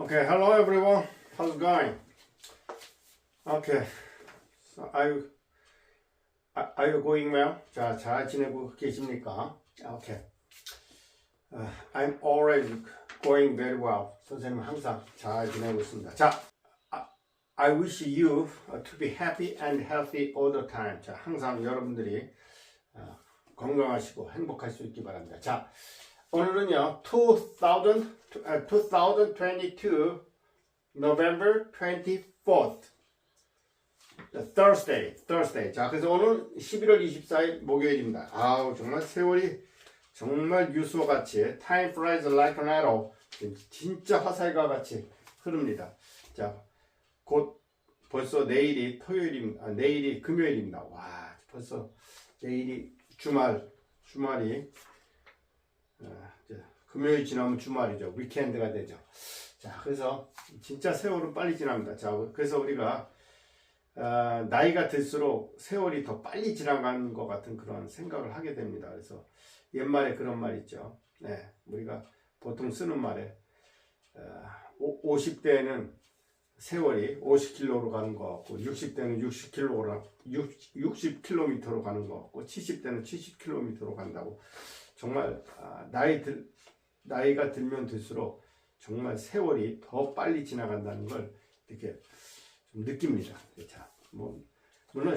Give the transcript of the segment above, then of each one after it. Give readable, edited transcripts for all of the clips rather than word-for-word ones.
Okay, hello everyone. How's it going? Okay, so are you going well? 자, 잘 지내고 계십니까? Okay. I'm always going very well. 선생님 항상 잘 지내고 있습니다. 자, I wish you to be happy and healthy all the time. 자, 항상 여러분들이 건강하시고 행복할 수 있기 바랍니다. 자, 오늘은요, 2022 November 24th Thursday. 자, 그래서 오늘 11월 24일 목요일입니다. 아우, 정말 세월이 정말 유수와 같이 Time flies like an arrow. 진짜 화살과 같이 흐릅니다. 자, 곧 벌써 내일이 토요일입니다. 내일이 금요일입니다. 와, 벌써 내일이 주말이 금요일 지나면 주말이죠. 위켄드가 되죠. 자, 그래서 진짜 세월은 빨리 지납니다. 자, 그래서 우리가 나이가 들수록 세월이 더 빨리 지나가는 것 같은 그런 생각을 하게 됩니다. 그래서 옛말에 그런 말 있죠. 네, 우리가 보통 쓰는 말에 50대에는 세월이 50km로 가는 것 같고 60대는 60km로 가는 것 같고 70대는 70km로 간다고. 정말 나이가 들면 들수록 정말 세월이 더 빨리 지나간다는 걸 이렇게 좀 느낍니다. 자, 물론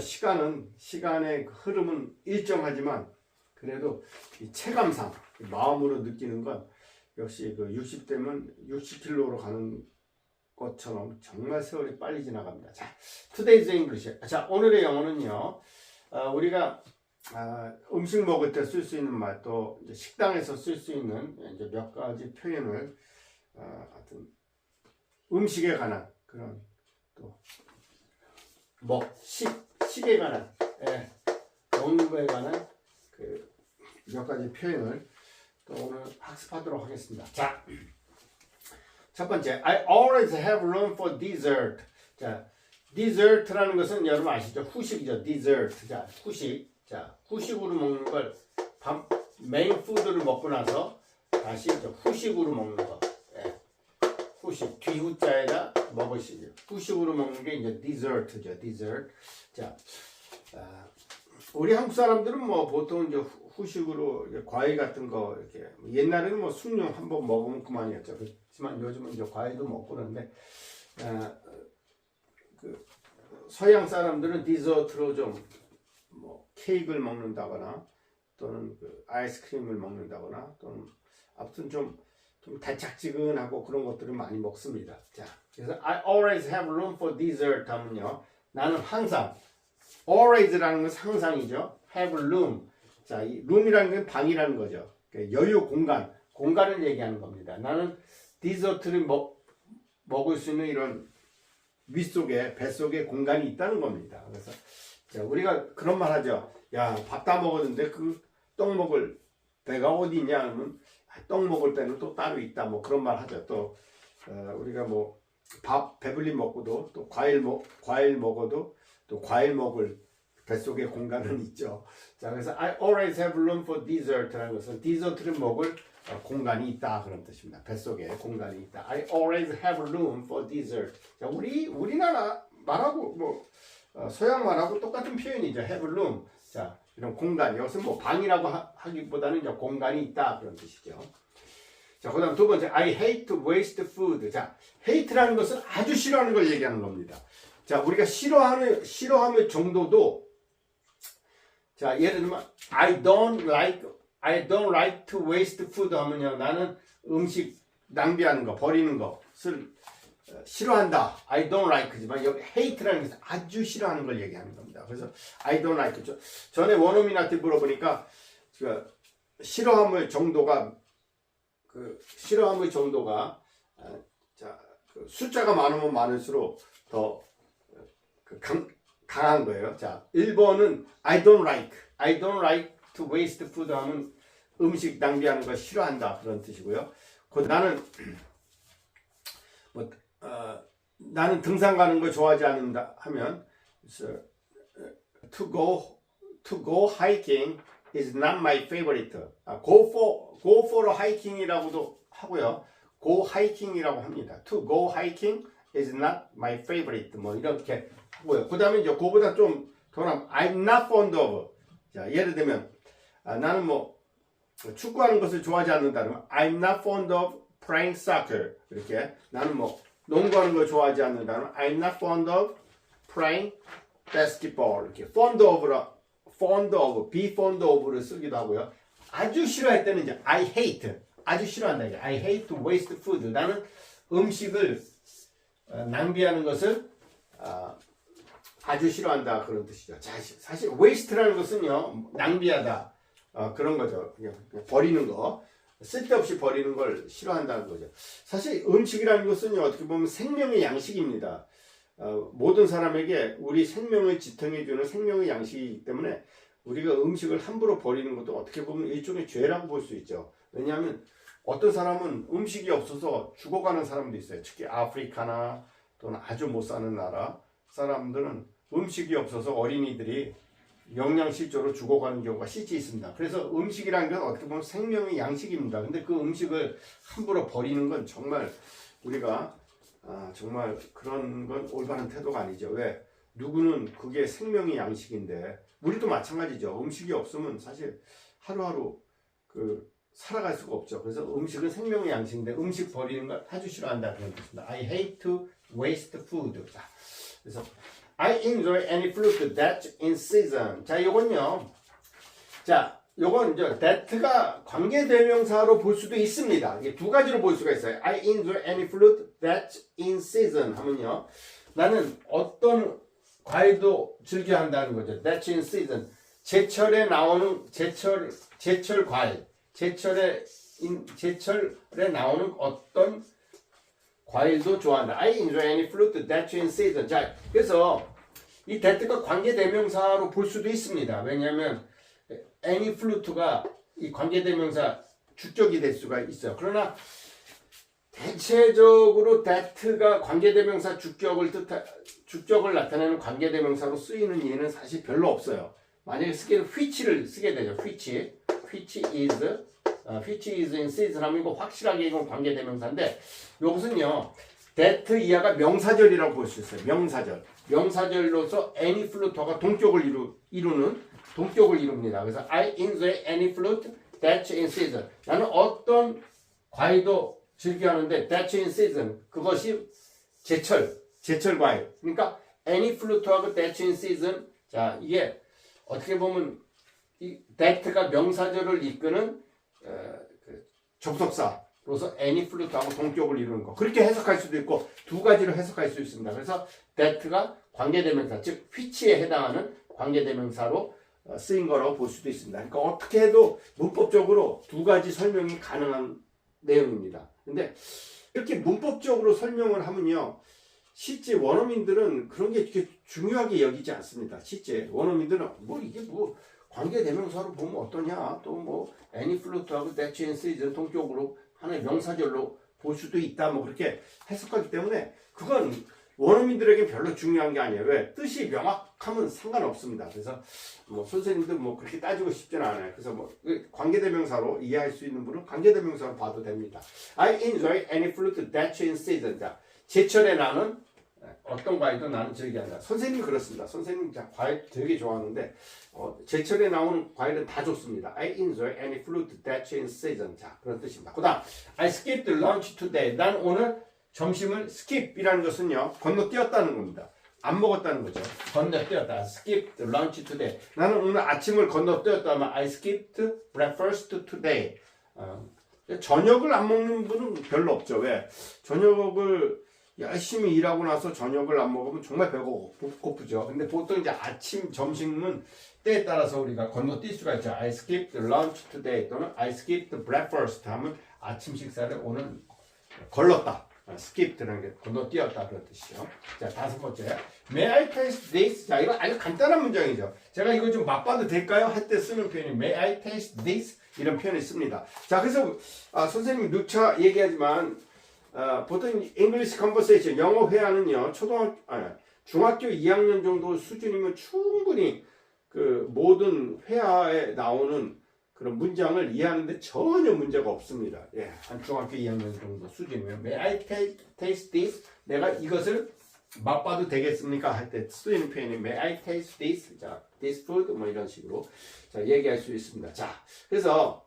시간의 흐름은 일정하지만 그래도 이 체감상 마음으로 느끼는 건 역시 그 60대면 60km로 가는 것처럼 정말 세월이 빨리 지나갑니다. 자, Today's English. 자, 오늘의 영어는요. 우리가 음식 먹을 때 쓸 수 있는 말, 또 이제 식당에서 쓸 수 있는 이제 몇 가지 표현을 하여튼 음식에 관한 그런 또 식에 관한 먹는 거에 관한 그 몇 가지 표현을 또 오늘 학습하도록 하겠습니다. 자, 첫 번째, I always have room for dessert. 자, dessert라는 것은 여러분 아시죠? 후식이죠. dessert. 자, 후식. 자, 후식으로 먹는 걸 메인 푸드를 먹고 나서 다시 후식으로 먹는 거. 후식. 뒤후자에다 먹으시죠. 후식으로 먹는 게 이제 dessert죠. dessert. 자, 우리 한국 사람들은 보통 이제 후식으로 과일 같은 거 이렇게 옛날에는 숭늉 한번 먹으면 그만이었죠. 그렇지만 요즘은 이제 과일도 먹고 그러는데 그 서양 사람들은 디저트로 좀 케이크를 먹는다거나 또는 그 아이스크림을 먹는다거나 또는 아무튼 좀 달짝지근하고 그런 것들을 많이 먹습니다. 자, 그래서 I always have room for dessert 하면요, 나는 항상, always라는 건 항상이죠. have room. 자, 이 room이라는 건 방이라는 거죠. 여유 공간을 얘기하는 겁니다. 나는 디저트를 먹을 수 있는 이런 뱃속에 공간이 있다는 겁니다. 그래서 자, 우리가 그런 말 하죠. 야, 밥 다 먹었는데 그 떡 먹을 배가 어디 있냐 하면 떡 먹을 배는 또 따로 있다. 그런 말 하죠. 또 우리가 밥 배불리 먹고도 또 과일 먹어도 또 과일 먹을 뱃속에 공간은 있죠. 자, 그래서 I always have room for dessert라는 것은 디저트를 먹을 공간이 있다 그런 뜻입니다. 뱃속에 공간이 있다. I always have room for dessert. 자, 우리나라 말하고 서양 말하고 똑같은 표현이죠. have room. 자, 이런 공간. 여기서 방이라고 하기보다는 이제 공간이 있다 그런 뜻이죠. 자, 그다음 두 번째, I hate to waste food. 자, hate라는 것은 아주 싫어하는 걸 얘기하는 겁니다. 자, 우리가 싫어하는 정도도, 자, 예를 들면 I don't like to waste food 하면요, 나는 음식 낭비하는 거, 버리는 것을 싫어한다. I don't like지만 여기 hate라는 것은 아주 싫어하는 걸 얘기하는 겁니다. 그래서 I don't like. 전에 원어민한테 물어보니까 싫어함의 정도가 자, 숫자가 많으면 많을수록 더 강한 거예요. 자, 1번은 I don't like to waste food 하면 음식 낭비하는 걸 싫어한다 그런 뜻이고요. 나는 등산 가는 걸 좋아하지 않는다 하면 to go hiking is not my favorite. Go for a hiking이라고도 하고요. go hiking이라고 합니다. To go hiking is not my favorite. 뭐 이렇게 하고요. 그 다음에 이제 그보다 좀 더 나면 I'm not fond of. 자, 예를 들면 나는 뭐 축구하는 것을 좋아하지 않는다면 I'm not fond of playing soccer. 이렇게 나는 뭐 농구하는 걸 좋아하지 않는다면 I'm not fond of playing basketball. 이렇게 fond of, be fond of를 쓰기도 하고요. 아주 싫어할 때는 이제 I hate. 아주 싫어한다. 이게 I hate to waste food. 나는 음식을 낭비하는 것을 아주 싫어한다 그런 뜻이죠. 자, 사실 waste라는 것은요 낭비하다 그런 거죠. 그냥 버리는 거, 쓸데없이 버리는 걸 싫어한다는 거죠. 사실 음식이라는 것은요 어떻게 보면 생명의 양식입니다. 모든 사람에게 우리 생명을 지탱해주는 생명의 양식이기 때문에 우리가 음식을 함부로 버리는 것도 어떻게 보면 일종의 죄라고 볼 수 있죠. 왜냐하면 어떤 사람은 음식이 없어서 죽어가는 사람도 있어요. 특히 아프리카나 또는 아주 못 사는 나라 사람들은 음식이 없어서 어린이들이 영양실조로 죽어가는 경우가 실제 있습니다. 그래서 음식이라는 건 어떻게 보면 생명의 양식입니다. 근데 그 음식을 함부로 버리는 건 정말 우리가 정말 그런 건 올바른 태도가 아니죠. 왜? 누구는 그게 생명의 양식인데 우리도 마찬가지죠. 음식이 없으면 사실 하루하루 살아갈 수가 없죠. 그래서 음식은 생명의 양식인데 음식 버리는 걸 아주 싫어한다 그런 뜻입니다. I hate to waste food. 자, 그래서 I enjoy any fruit that's in season. 자, 요건요. 자, 요건 이제 that가 관계대명사로 볼 수도 있습니다. 이게 두 가지로 볼 수가 있어요. I enjoy any fruit that's in season 하면요. 나는 어떤 과일도 즐겨 한다는 거죠. That's in season. 제철에 나오는 제철 과일. 제철에 나오는 어떤 과일도 좋아한다. I enjoy any fruit that's in season. 자, 그래서 이 that가 관계대명사로 볼 수도 있습니다. 왜냐하면 any fruit가 이 관계대명사 주격이 될 수가 있어요. 그러나 대체적으로 that가 관계대명사 주격을 나타내는 관계대명사로 쓰이는 예는 사실 별로 없어요. 만약에 쓰기는 which를 쓰게 되죠. which is in season 하면 이거 확실하게 이건 관계대명사인데 이것은요 that 이하가 명사절이라고 볼 수 있어요. 명사절로서 any fruit가 동격을 이룹니다. 그래서 I enjoy any fruit that's in season. 나는 어떤 과일도 즐겨하는데 that's in season. 그것이 제철 과일. 그러니까 any fruit하고 that's in season. 자, 이게 어떻게 보면 이 that가 명사절을 이끄는 접속사로서 any fruit하고 동격을 이루는 거. 그렇게 해석할 수도 있고 두 가지로 해석할 수 있습니다. 그래서 that가 관계대명사, 즉 which에 해당하는 관계대명사로 쓰인 거라고 볼 수도 있습니다. 그러니까 어떻게 해도 문법적으로 두 가지 설명이 가능한 내용입니다. 근데 이렇게 문법적으로 설명을 하면요. 실제 원어민들은 그런 게 이렇게 중요하게 여기지 않습니다. 실제 원어민들은 이게 관계대명사로 보면 어떠냐, 또 any fruit하고 that's in season 동격으로 하나의 명사절로 볼 수도 있다, 그렇게 해석하기 때문에 그건 원어민들에게 별로 중요한 게 아니에요. 왜? 뜻이 명확하면 상관없습니다. 그래서 선생님들 그렇게 따지고 싶지는 않아요. 그래서 관계대명사로 이해할 수 있는 분은 관계대명사로 봐도 됩니다. I enjoy any fruit that's in season. 자, 제철에 나는 어떤 과일도 나는 즐겨한다. 선생님이 그렇습니다. 선생님 과일 되게 좋아하는데 제철에 나오는 과일은 다 좋습니다. I enjoy any fruit that's in season. 자, 그런 뜻입니다. 그 다음 I skipped lunch today. 난 오늘 점심을 skip이라는 것은요 건너뛰었다는 겁니다. 안 먹었다는 거죠. 건너뛰었다. skipped lunch today. 나는 오늘 아침을 건너뛰었다 하면 I skipped breakfast today. 저녁을 안 먹는 분은 별로 없죠. 왜? 저녁을 열심히 일하고 나서 저녁을 안 먹으면 정말 배가 고프죠. 근데 보통 이제 아침, 점심은 때에 따라서 우리가 건너뛸 수가 있죠. I skipped lunch today 또는 I skipped breakfast 하면 아침 식사를 오늘 걸렀다. skip드라는 게 건너뛰었다 그런 뜻이죠. 자, 다섯 번째. May I taste this? 자, 이거 아주 간단한 문장이죠. 제가 이거 좀 맛봐도 될까요? 할 때 쓰는 표현이 May I taste this? 이런 표현을 씁니다. 자, 그래서 선생님이 누차 얘기하지만 보통 English conversation, 영어 회화는요, 중학교 2학년 정도 수준이면 충분히 그 모든 회화에 나오는 그런 문장을 이해하는데 전혀 문제가 없습니다. 예, 한 중학교 2학년 정도 수준이면 May I taste this? 내가 이것을 맛봐도 되겠습니까? 할 때 쓰이는 표현이 May I taste this? 자, this food 뭐 이런 식으로 자 얘기할 수 있습니다. 자, 그래서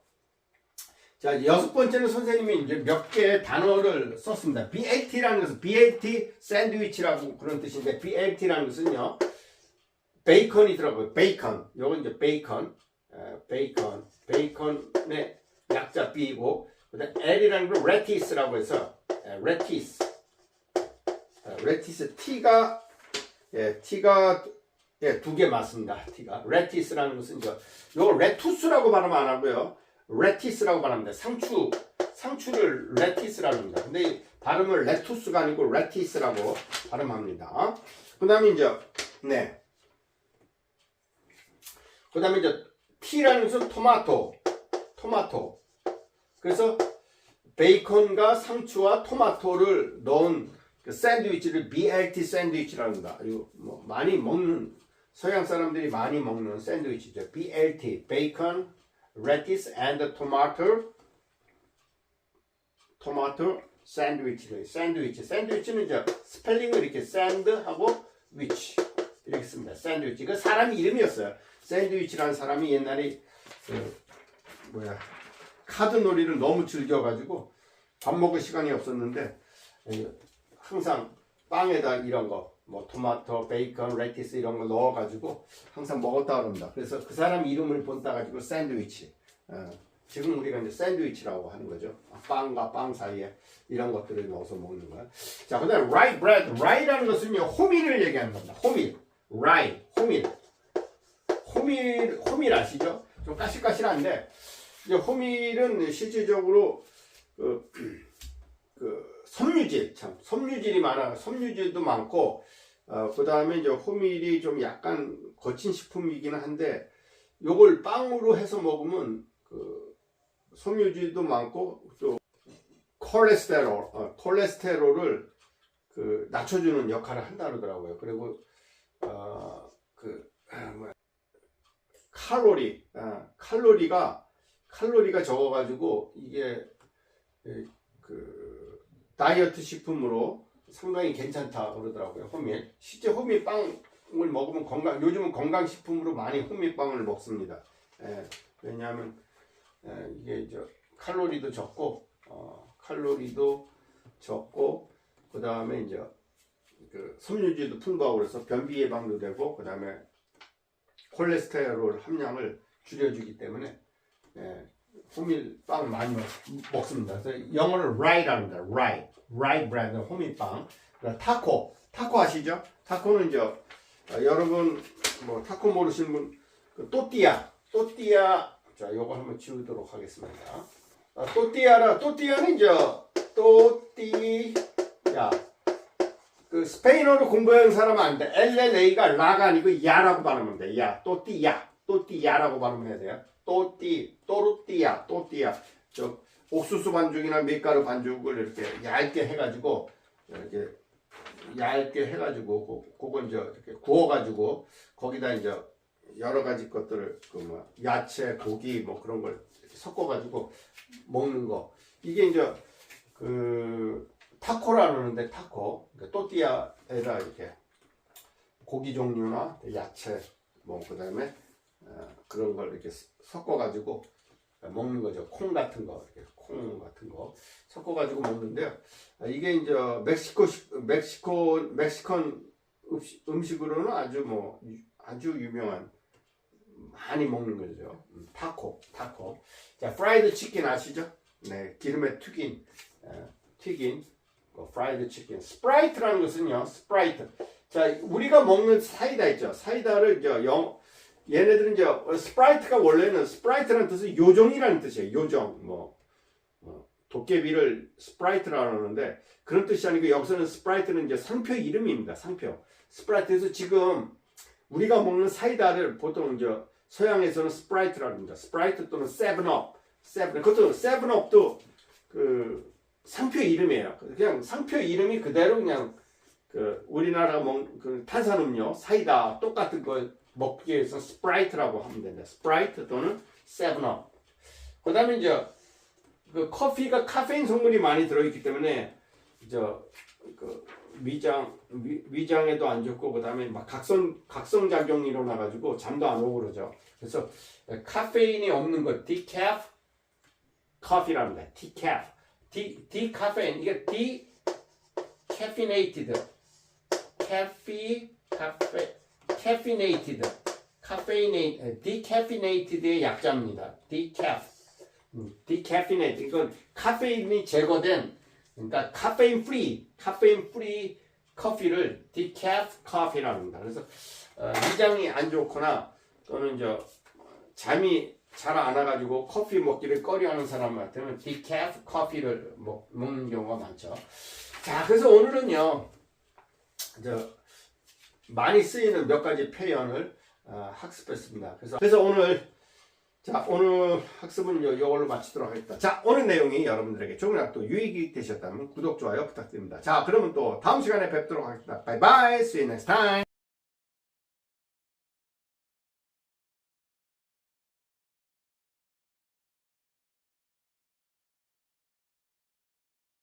자 여섯 번째는 선생님이 이제 몇 개의 단어를 썼습니다. BLT라는 것은 BLT 샌드위치라고 그런 뜻인데 BLT라는 것은요 베이컨이 들어가요. 베이컨. 요건 이제 베이컨. 베이컨의 약자 B이고 그다음 L이라는 건 레티스라고 해서 레티스. 레티스 T가 두 개 맞습니다. T가 레티스라는 것은 요 레투스라고 발음 안 하고요. 레티스라고 발음합니다. 상추를 레티스라고 합니다. 근데 발음을 레투스가 아니고 레티스라고 발음합니다. 그다음에 이제 그다음에 이제 T라는 것은 토마토. 그래서 베이컨과 상추와 토마토를 넣은 그 샌드위치를 BLT 샌드위치라고 합니다. 그리고 뭐 많이 먹는 서양 사람들이 많이 먹는 샌드위치죠. BLT, 베이컨, lettuce and tomato 샌드위치. 샌드위치는 이제 스펠링을 이렇게 샌드하고 위치 이렇게 씁니다. 샌드위치. 그 사람 이름이었어요. 샌드위치라는 사람이 옛날에 카드 놀이를 너무 즐겨가지고 밥 먹을 시간이 없었는데 항상 빵에다 이런 거 뭐 토마토, 베이컨, 레티스 이런 거 넣어가지고 항상 먹었다 그럽니다. 그래서 그 사람 이름을 본따 가지고 샌드위치. 지금 우리가 이제 샌드위치라고 하는 거죠. 빵과 빵 사이에 이런 것들을 넣어서 먹는 거야. 자, 그다음 rye bread. rye라는 것은요 호밀을 얘기하는 겁니다. rye, 호밀 아시죠? 좀 까실까실한데 이제 호밀은 실질적으로 섬유질이 많아. 섬유질도 많고 그 다음에 이제 호밀이 좀 약간 거친 식품이기는 한데 요걸 빵으로 해서 먹으면 섬유질도 많고 또 콜레스테롤을 낮춰주는 역할을 한다 그러더라고요. 그리고 칼로리가 적어가지고 이게 다이어트 식품으로 상당히 괜찮다 그러더라고요. 호밀. 실제 호밀빵을 먹으면 요즘은 건강식품으로 많이 호밀빵을 먹습니다. 왜냐하면 이게 칼로리도 적고 그 다음에 이제 섬유질도 풍부하고 그래서 변비 예방도 되고 그 다음에 콜레스테롤 함량을 줄여주기 때문에 호밀빵 많이 먹습니다. 그래서 영어로 rye랍니다. rye bread, 호밀빵. 타코 아시죠? 타코는 여러분 뭐 타코 모르시는 분 또띠아. 자, 요거 한번 지우도록 하겠습니다. 또띠아는 또띠야. 스페인어로 공부하는 사람은 안 돼. LLA가 라가 아니고 야라고 발음하면 돼. 야, 또띠야라고 발음해야 돼요. 또르띠야. 옥수수 반죽이나 밀가루 반죽을 이렇게 얇게 해가지고 그걸 이렇게 구워가지고 거기다 여러 가지 것들을 야채, 고기 뭐 그런 걸 섞어가지고 먹는 거. 이게 타코라 그러는데 타코. 또띠아에다 이렇게 고기 종류나 야채 뭐 그다음에 그런 걸 이렇게 섞어가지고 먹는 거죠. 콩 같은 거 섞어가지고 먹는데요. 이게 멕시컨 음식으로는 아주 유명한 많이 먹는 거죠. 타코. 자, 프라이드 치킨 아시죠? 네, 기름에 튀긴 프라이드 치킨. 스프라이트라는 것은요. 자, 우리가 먹는 사이다 있죠. 사이다를 얘네들은 스프라이트가 원래는 스프라이트라는 뜻은 요정이라는 뜻이에요. 요정 도깨비를 스프라이트라고 하는데 그런 뜻이 아니고 여기서는 스프라이트는 상표 이름입니다. 상표. 스프라이트에서 지금 우리가 먹는 사이다를 보통 서양에서는 스프라이트라고 합니다. 스프라이트 또는 세븐업. 그것도 세븐업도 상표 이름이에요. 그냥 상표 이름이 그대로 그냥 우리나라 탄산음료, 사이다 똑같은 거 먹기 위해서 스프라이트라고 하면 된다. 스프라이트 또는 세븐업. 그다음에 이제 그 커피가 카페인 성분이 많이 들어있기 때문에 그 위장에도 안 좋고 그다음에 막 각성 작용이 일어나 가지고 잠도 안 오고 그러죠. 그래서 카페인이 없는 거 디캐프 커피랍니다. 디카페인 이게 디캐피네이티드의 약자입니다. 디캐피네이트 이건 카페인이 제거된 그러니까 카페인 프리 커피를 디캐프 커피라고 합니다. 그래서 위장이 안 좋거나 또는 이제 잠이 잘 안 와가지고 커피 먹기를 꺼려하는 사람한테는 디캐프 커피를 먹는 경우가 많죠. 자, 그래서 오늘은요, 많이 쓰이는 몇 가지 표현을 학습했습니다. 그래서 오늘 학습은 이걸로 마치도록 하겠습니다. 자, 오늘 내용이 여러분들에게 조금이라도 또 유익이 되셨다면 구독, 좋아요 부탁드립니다. 자, 그러면 또 다음 시간에 뵙도록 하겠습니다. Bye bye. See you next time.